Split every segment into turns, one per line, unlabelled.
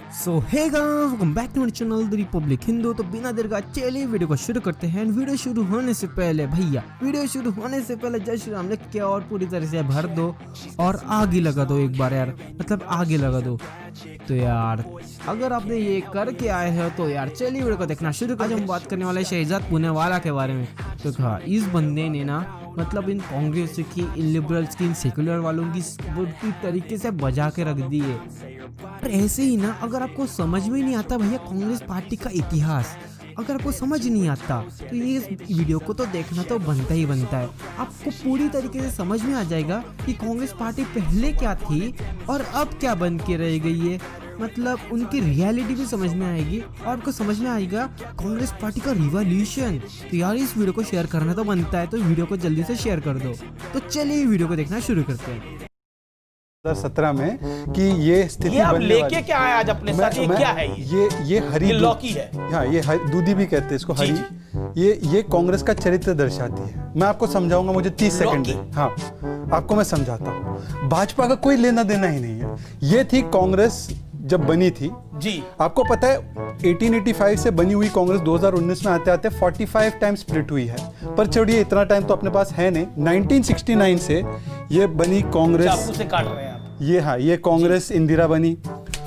So hey guys, welcome back to my channel the Republic Hindu. तो बिना देर का चलिए वीडियो को शुरू करते हैं। वीडियो शुरू होने से पहले भैया, वीडियो शुरू होने से पहले जय श्री राम लिख के और पूरी तरह से भर दो और आग ही लगा दो एक बार यार, मतलब आग ही लगा दो। तो यार अगर आपने ये करके आए हो तो यार चलिए वीडियो को देखना शुरू कर। आज हम बात करने वाले शहजाद पूनेवाला के बारे में। तो हाँ, इस बंदे ने ना मतलब इन कांग्रेस की, इन लिबरल्स की, इन सेकुलर वालों की पूरी तरीके से बजा के रख दी है। और ऐसे ही ना, अगर आपको समझ में नहीं आता भैया कांग्रेस पार्टी का इतिहास, अगर आपको समझ नहीं आता तो ये वीडियो को तो देखना तो बनता ही बनता है। आपको पूरी तरीके से समझ में आ जाएगा कि कांग्रेस पार्टी पहले क्या थी और अब क्या बन के रह गई है। मतलब उनकी रियलिटी भी समझ में आएगी और आपको समझ में आएगा कांग्रेस पार्टी का रिवॉल्यूशन। तो यार इस वीडियो को शेयर करना तो बनता है, तो वीडियो को जल्दी से शेयर कर दो। तो चलिए वीडियो को देखना शुरू करते हैं।
2017 में कि ये स्थिति
ये आप लेके क्या आए आज अपने साथ? ये क्या है?
ये हरी,
ये लौकी है।
हाँ, ये दूधी भी कहते हैं इसको, हरी। ये कांग्रेस का चरित्र दर्शाती है। मैं आपको समझाऊंगा, मुझे 30 सेकंड दे। हाँ, आपको मैं समझाता हूँ। भाजपा का कोई लेना देना ही नहीं है। ये थी कांग्रेस जब बनी थी जी। आपको पता है 1885 से बनी हुई कांग्रेस 2019 में आते आते 45 टाइम स्प्लिट हुई है। पर छोड़िए, इतना टाइम तो अपने पास है नहीं। 1969 से ये बनी कांग्रेस।
चाकू से काट रहे हैं आप।
ये हाँ, ये कांग्रेस इंदिरा बनी,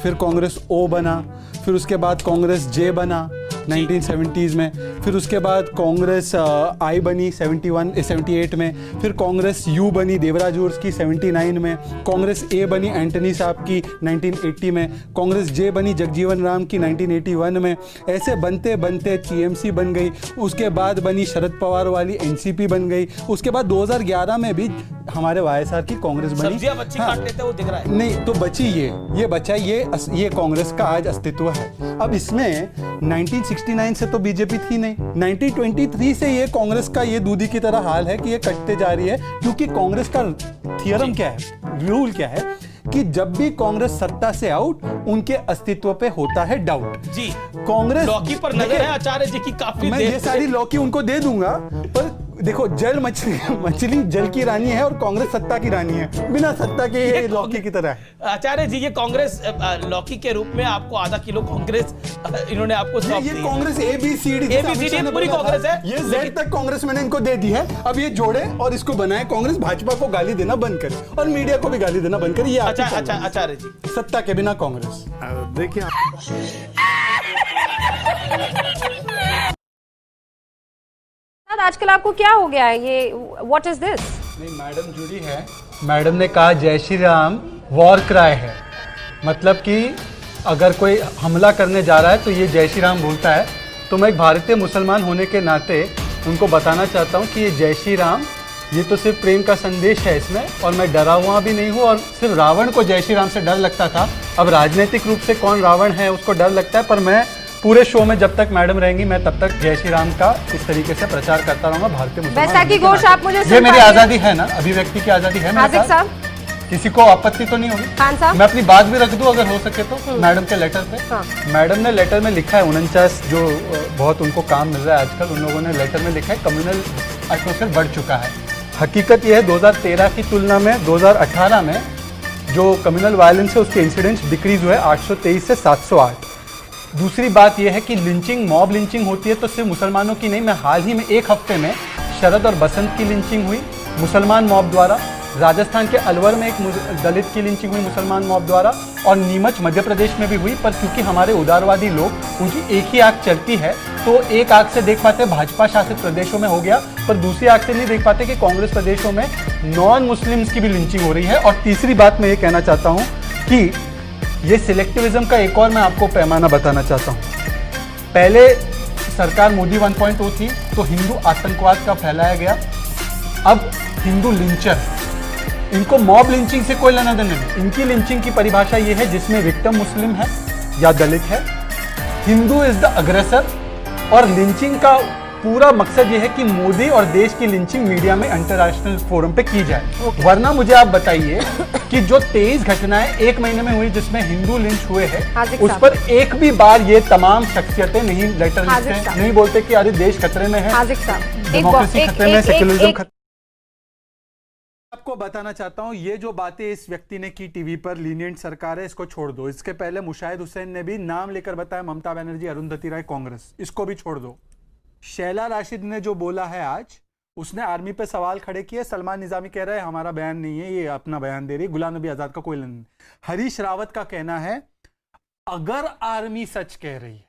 फिर कांग्रेस ओ बना, फिर उसके बाद कांग्रेस जे बना 1970s में, फिर उसके बाद कांग्रेस आई बनी 78 में, फिर कांग्रेस यू बनी देवराज उर्स की 79 में, कांग्रेस ए बनी एंटनी साहब की 1980 में, कांग्रेस जे बनी जगजीवन राम की 1981 में। ऐसे बनते बनते टीएमसी बन गई, उसके बाद बनी शरद पवार वाली एनसीपी बन गई, उसके बाद 2011 में भी हमारे वाईएसआर की कांग्रेस बनी।
सब्जियां बच्ची काट लेते वो दिख रहा है।
नहीं तो बची ये बचा, ये कांग्रेस का आज अस्तित्व है। अब इसमें 1969 से तो बीजेपी थी नहीं, 1923 से ये कांग्रेस का ये दूधी की तरह हाल है कि ये कटते जा रही है। क्योंकि कांग्रेस का थियरम क्या है, रूल क्या है कि जब भी कांग्रेस सत्ता से आउट, उनके अस्तित्व पे होता है डाउट जी। कांग्रेस
लौकी पर नजर है आचार्य जी की काफी।
मैं ये सारी लौकी उनको दे दूंगा, पर देखो जल मछली जल की रानी है और कांग्रेस सत्ता की रानी है, बिना सत्ता के ये लौकी की तरह है।
आचार्य जी, ये कांग्रेस लौकी के रूप में आपको आधा किलो कांग्रेस इन्होंने आपको सौंप दी।
ये कांग्रेस एबीसीडी
पूरी कांग्रेस है,
ये जेड तक कांग्रेस मैंने इनको दे दी है। अब ये जोड़े और इसको बनाए कांग्रेस। भाजपा को गाली देना बंद करे और मीडिया को भी गाली देना बंद करे। ये
आचार्य जी,
सत्ता के बिना कांग्रेस। देखिए
आजकल आपको क्या हो गया है? ये व्हाट इज दिस?
नहीं, मैडम जुड़ी है। मैडम ने कहा जय श्री राम वॉर क्राई है, मतलब कि अगर कोई हमला करने जा रहा है तो ये जय श्री राम बोलता है। तो मैं एक भारतीय मुसलमान होने के नाते उनको बताना चाहता हूँ कि ये जय श्री राम, ये तो सिर्फ प्रेम का संदेश है इसमें, और मैं डरा हुआ भी नहीं हूँ। और सिर्फ रावण को जय श्री राम से डर लगता था, अब राजनीतिक रूप से कौन रावण है उसको डर लगता है। पर मैं पूरे शो में जब तक मैडम रहेंगी, मैं तब तक जय श्री राम का इस तरीके से प्रचार करता रहूंगा। भारतीय
बैसाखी घोष आप मुझे
ये मेरी आजादी है ना, अभिव्यक्ति की आजादी है मेरे पास, किसी को आपत्ति तो नहीं होगी।
खान साहब,
मैं अपनी बात भी रख दूं अगर हो सके तो मैडम के लेटर पे। हाँ। मैडम ने लेटर में लिखा है 49, जो बहुत उनको काम मिल रहा है आजकल, उन लोगों ने लेटर में लिखा है कम्युनल एटमॉस्फेयर बढ़ चुका है। हकीकत यह है 2013 की तुलना में 2018 में जो कम्युनल वायलेंस है उसके इंसिडेंट्स डिक्रीज हुए 823 से 708। दूसरी बात यह है कि लिंचिंग, मॉब लिंचिंग होती है तो सिर्फ मुसलमानों की नहीं। मैं हाल ही में एक हफ्ते में शरद और बसंत की लिंचिंग हुई मुसलमान मॉब द्वारा, राजस्थान के अलवर में एक दलित की लिंचिंग हुई मुसलमान मॉब द्वारा, और नीमच मध्य प्रदेश में भी हुई। पर क्योंकि हमारे उदारवादी लोग, उनकी एक ही आंख चलती है, तो एक आंख से देख पाते भाजपा शासित प्रदेशों में हो गया, पर दूसरी आंख से नहीं देख पाते कि कांग्रेस प्रदेशों में नॉन मुस्लिम्स की भी लिंचिंग हो रही है। और तीसरी बात मैं ये कहना चाहता हूँ कि ये सिलेक्टिविज्म का एक और मैं आपको पैमाना बताना चाहता हूँ। पहले सरकार मोदी 1.0 थी तो हिंदू आतंकवाद का फैलाया गया, अब हिंदू लिंचर, इनको मॉब लिंचिंग से कोई लेना देना नहीं। इनकी लिंचिंग की परिभाषा ये है जिसमें विक्टिम मुस्लिम है या दलित है, हिंदू इज द अग्रेसर। और लिंचिंग का पूरा मकसद ये है कि मोदी और देश की लिंचिंग मीडिया में इंटरनेशनल फोरम पे की जाए। वरना मुझे आप बताइए कि जो 23 घटनाएं एक महीने में हुई जिसमें हिंदू लिंच हुए हैं, उस पर एक भी बार ये तमाम शख्सियतें नहीं लेटर लिखते, नहीं बोलते कि अरे देश खतरे में है, डेमोक्रेसी खतरे में, सेक्युलरिज्म खतरे। आपको बताना चाहता हूं, ये जो बातें इस व्यक्ति ने की टीवी पर, लीनियंट सरकार है, इसको छोड़ दो। इसके पहले मुशाहिद हुसैन ने भी नाम लेकर बताया, ममता बनर्जी, अरुंधति राय, कांग्रेस, इसको भी छोड़ दो। शैला राशिद ने जो बोला है आज, उसने आर्मी पे सवाल खड़े किए। सलमान निजामी कह रहे हैं हमारा बयान नहीं है, ये अपना बयान दे रही है। गुलाम नबी आजाद का कोई लेना नहीं। हरीश रावत का कहना है अगर आर्मी सच कह रही है,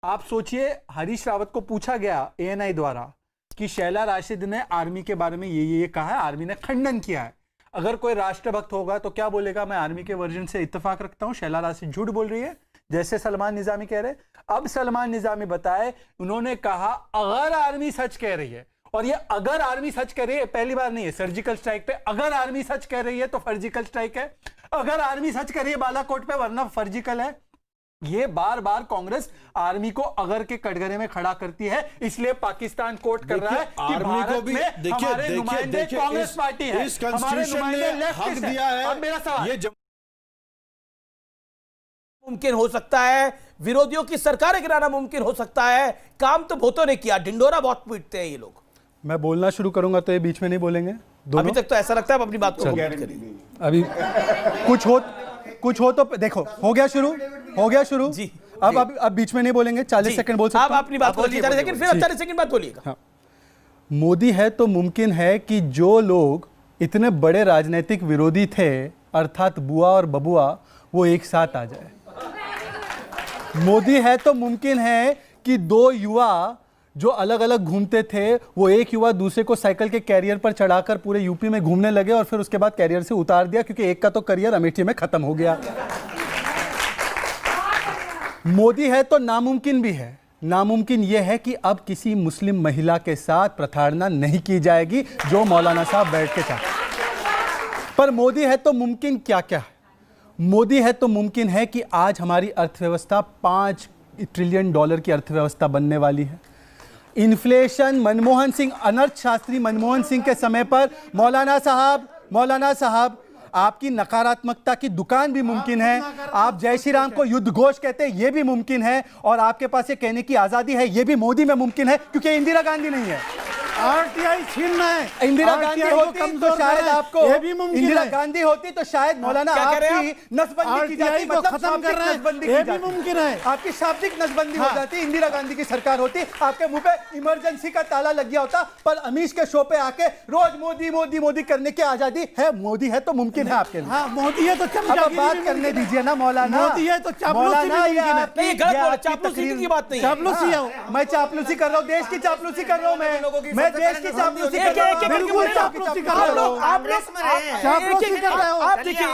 आप सोचिए, हरीश रावत को पूछा गया ANI द्वारा कि शैला राशिद ने आर्मी के बारे में ये कहा है, आर्मी ने खंडन किया है। अगर कोई राष्ट्रभक्त होगा तो क्या बोलेगा, मैं आर्मी के वर्जन से इत्तेफाक रखता हूं, शैला राशिद झूठ बोल रही है, जैसे सलमान निजामी कह रहे। अब सलमान निजामी बताए, उन्होंने कहा अगर आर्मी सच कह रही है, और ये अगर आर्मी सच कह रही है पहली बार नहीं है। सर्जिकल स्ट्राइक पे अगर आर्मी सच कह रही है तो सर्जिकल स्ट्राइक है, अगर आर्मी सच कह रही है बालाकोट पे वरना सर्जिकल है। ये बार बार कांग्रेस आर्मी को अगर के कटघरे में खड़ा करती है, इसलिए पाकिस्तान कोर्ट कर रहा है कि भारत में हमारे नुमाइंदे कांग्रेस पार्टी है,
इस कॉन्स्टिट्यूशन ने हक दिया है।
अब मेरा सवाल,
ये
मुमकिन हो सकता है, विरोधियों की सरकारें गिराना मुमकिन हो सकता है, काम तो बहुतों ने किया, ढिंडोरा बहुत पीटते हैं ये लोग।
मैं बोलना शुरू करूंगा तो ये बीच में नहीं बोलेंगे दोनों?
अभी तक तो ऐसा लगता है आप अपनी बात को कंप्लीट करिए।
अभी कुछ हो तो देखो, हो गया शुरू
जी,
अब बीच में नहीं बोलेंगे, 40 सेकंड बोल सकते
आप अपनी बात बोलिए 40 सेकंड, फिर 40 सेकंड बात बोलिएगा।
हाँ। मोदी है तो मुमकिन है कि जो लोग इतने बड़े राजनीतिक विरोधी थे, अर्थात बुआ और बबुआ, वो एक साथ आ जाए। मोदी है तो मुमकिन है कि दो युवा जो अलग अलग घूमते थे, वो एक युवा दूसरे को साइकिल के कैरियर पर चढ़ाकर पूरे यूपी में घूमने लगे और फिर उसके बाद कैरियर से उतार दिया, क्योंकि एक का तो करियर अमेठी में खत्म हो गया। मोदी है तो नामुमकिन भी है। नामुमकिन यह है कि अब किसी मुस्लिम महिला के साथ प्रताड़ना नहीं की जाएगी, जो मौलाना साहब बैठ के चाहते। पर मोदी है तो मुमकिन क्या क्या है? मोदी है तो मुमकिन है कि आज हमारी अर्थव्यवस्था $5 ट्रिलियन की अर्थव्यवस्था बनने वाली है। इन्फ्लेशन मनमोहन सिंह, अनर्थ शास्त्री मनमोहन सिंह के समय पर, मौलाना साहब आपकी नकारात्मकता की दुकान भी मुमकिन है। आप जय श्री राम को युद्ध घोष कहते हैं, यह भी मुमकिन है। और आपके पास ये कहने की आजादी है, यह भी मोदी में मुमकिन है, क्योंकि इंदिरा गांधी नहीं है।
RTI छीनना है।
इंदिरा गांधी होती तो शायद आपको, इंदिरा गांधी होती तो शायद मौलाना आपकी नसबंदी की जाती, मतलब
खत्म कर रहे हैं, ये भी मुमकिन है।
आपकी शाब्दिक नसबंदी हो जाती, इंदिरा गांधी की सरकार होती, आपके मुंह पे इमरजेंसी का ताला लग गया होता। पर अमीश के शो पे आके रोज मोदी मोदी मोदी करने की आजादी है। मोदी है तो मुमकिन है आपके लिए।
हाँ, मोदी है तो
अब बात करने दीजिए ना मौलाना।
मोदी है तो चापलूसी भी मुमकिन है।
नहीं, गलत बोला, चापलूसी की बात नहीं है।
चापलूसी है।
मैं चापलूसी कर रहा हूँ, देश की चापलूसी कर रहा हूँ, मैं देश की चापलूसी कर रहा हूँ।
बिल्कुल चापलूसी कर रहे हो। चापलूसी कर रहे हो।
आप देखिए,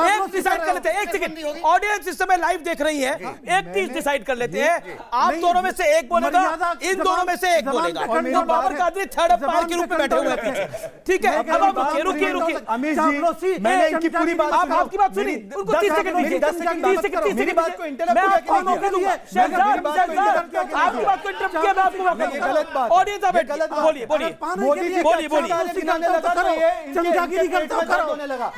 एक डिसाइड कर लेते हैं, एक सेकंड, ऑडियंस इस समय लाइव देख रही है, एक चीज डिसाइड कर लेते हैं, आप दोनों में से एक बोलेगा, इन दोनों में से एक बोलेगा। तो बाबर कादरी थर्ड अंपायर के रूप में बैठे हुए हैं पीछे, ठीक है? अब आप रुकिए
अमीश जी, मैंने इनकी पूरी बात,
आपकी बात सुनी, उनको 30 सेकंड दीजिए, 30 सेकंड
मेरी बात को इंटरप्ट
आपकी बात को इंटरप्ट किया, मैं आपको
गलत बात,
ऑडियंस आप बोलिए
मोदी जी
बोलिए
चमचागिरी करते हो,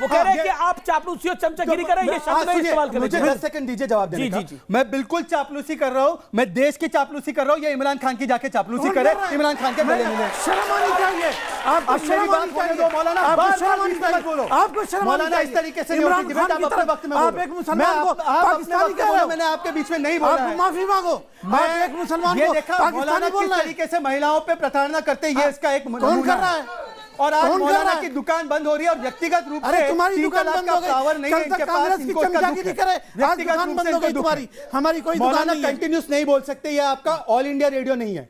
वो कह रहे हैं कि आप चापलूसी और चमचागिरी कर रहे हैं, ये शब्द में इस्तेमाल कर
मुझे 10 सेकंड दीजिए जवाब देने का। मैं बिल्कुल चापलूसी कर रहा हूं, मैं देश की चापलूसी कर रहा हूं। ये इमरान खान की जाके चापलूसी करे, इमरान खान के गले मिले।
शर्म आनी चाहिए।
आप मेरी बात बोलने दो मौलाना,
आपको शर्म
मौलाना इस तरीके से
इमरान खान की तरफ आप एक मुसलमान को पाकिस्तानी कह रहे हो।
मैंने आपके बीच में नहीं बोला है।
माफी मांगो। आप एक मुसलमान को पाकिस्तानी बोल रहे हैं।
तरीके से महिलाओं पे प्रताड़ना करते हैं, ये इसका एक
कौन कर रहा है?
और आज मौलाना की दुकान बंद हो रही है और व्यक्तिगत रूप से
तुम्हारी दुकान बंद हो गई।
पावर नहीं है इनके पास,
कांग्रेस की चमचागिरी करे, आज दुकान बंद हो गई तुम्हारी, हमारी कोई दुकान नहीं है।
कंटिन्यूस नहीं बोल सकते, ये आपका ऑल इंडिया रेडियो नहीं है।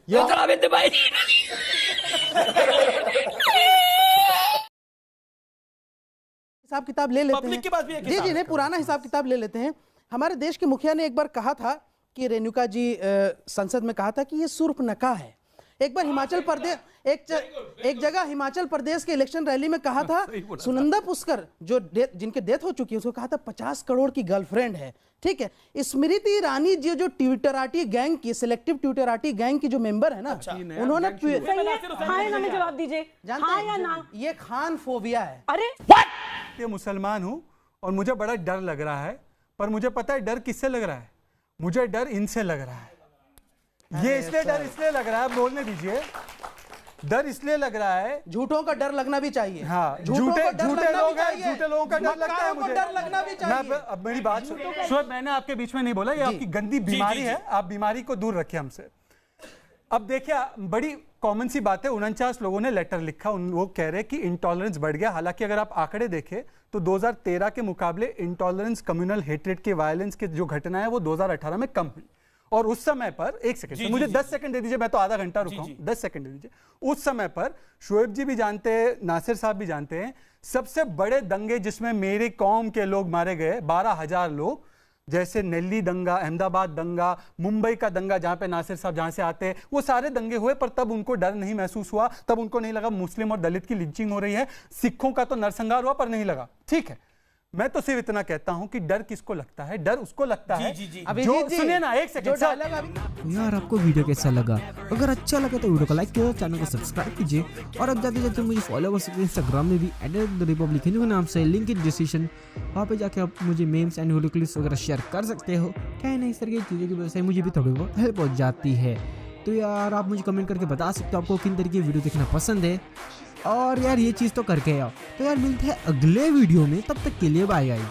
हिसाब किताब ले लेते हैं।
पब्लिक के पास भी एक
जी
हिसाब
जी नहीं, पुराना हिसाब किताब ले लेते हैं। हमारे देश के मुखिया ने एक बार कहा था कि रेणुका जी संसद में कहा था कि ये सुर्पनखा है। एक बार हिमाचल प्रदेश, एक जगह हिमाचल प्रदेश के इलेक्शन रैली में कहा था, सुनंदा पुष्कर जो जिनके डेथ हो चुकी है, उसको कहा था 50 करोड़ की गर्लफ्रेंड है, ठीक है। स्मृति ईरानी जी जो ट्विटराटी गैंग की, सिलेक्टिव ट्विटराटी गैंग की जो मेंबर है ना, उन्होंने
हाँ या ना में जवाब दीजिए, हाँ या ना।
ये खान फोबिया है।
अरे
ये मुसलमान हूं और मुझे बड़ा डर लग रहा है, पर मुझे पता है डर किससे लग रहा है, मुझे डर इनसे लग रहा है। ये इसलिए डर इसलिए लग रहा है, बोलने दीजिए, डर इसलिए लग रहा है,
झूठों का डर लगना भी चाहिए।
हाँ,
झूठों
झूठे
को डर
झूठे
लगना
लोग
भी
हैं,
चाहिए।
झूठे लोगों का डर लगता है
मक्कारों को
मुझे।
डर लगना भी चाहिए।
अब मेरी बात सुनो, शुएब मैंने आपके बीच में नहीं बोला, ये आपकी गंदी बीमारी है, आप बीमारी को दूर रखिए हमसे। अब देखिए, बड़ी कॉमन सी बात है, 49 लोगों ने लेटर लिखा, उन वो कह रहे हैं कि इंटॉलरेंस बढ़ गया। हालांकि अगर आप आंकड़े देखें तो 2013 के मुकाबले इंटॉलरेंस, कम्युनल हेट्रेड के, वायलेंस के जो घटना है वो 2018 में कम हुई। और उस समय पर, एक सेकंड मुझे 10 सेकंड दे दीजिए, मैं तो आधा घंटा रुका हूं, 10 सेकंड दे दीजिए। उस समय पर शुएब जी भी जानते हैं, नासिर साहब भी जानते हैं, सबसे बड़े दंगे जिसमें मेरे कौम के लोग मारे गए, 12,000 लोग, जैसे नेल्ली दंगा, अहमदाबाद दंगा, मुंबई का दंगा जहां पे नासिर साहब जहां से आते हैं, वो सारे दंगे हुए, पर तब उनको डर नहीं महसूस हुआ, तब उनको नहीं लगा मुस्लिम और दलित की लिंचिंग हो रही है, सिखों का तो नरसंहार हुआ पर नहीं लगा। ठीक है, मैं तो सिर्फ इतना कहता हूं कि डर किसको लगता है? डर उसको लगता है जो, सुनिए ना, एक सेकंड
तो यार आपको वीडियो कैसा लगा? अगर अच्छा लगा तो वीडियो को लाइक कीजिए, चैनल को सब्सक्राइब कीजिए, और अब जाते जाते मुझे फॉलो कर सकते हैं इंस्टाग्राम में भी @रिपब्लिक हिंदू के नाम से, लिंक इन डिस्क्रिप्शन। वहाँ पे जाके आप मुझे मेम्स एंड वीडियो क्लिप्स वगैरह शेयर कर सकते हो। क्या है ना, इस तरह की चीज़ों की वजह से मुझे भी थोड़ी बहुत हेल्प हो जाती है। तो यार आप मुझे कमेंट करके बता सकते हो आपको किन तरीके की वीडियो देखना पसंद है, और यार ये चीज़ तो करके आओ। तो यार मिलते हैं अगले वीडियो में, तब तक के लिए बाय गाइस।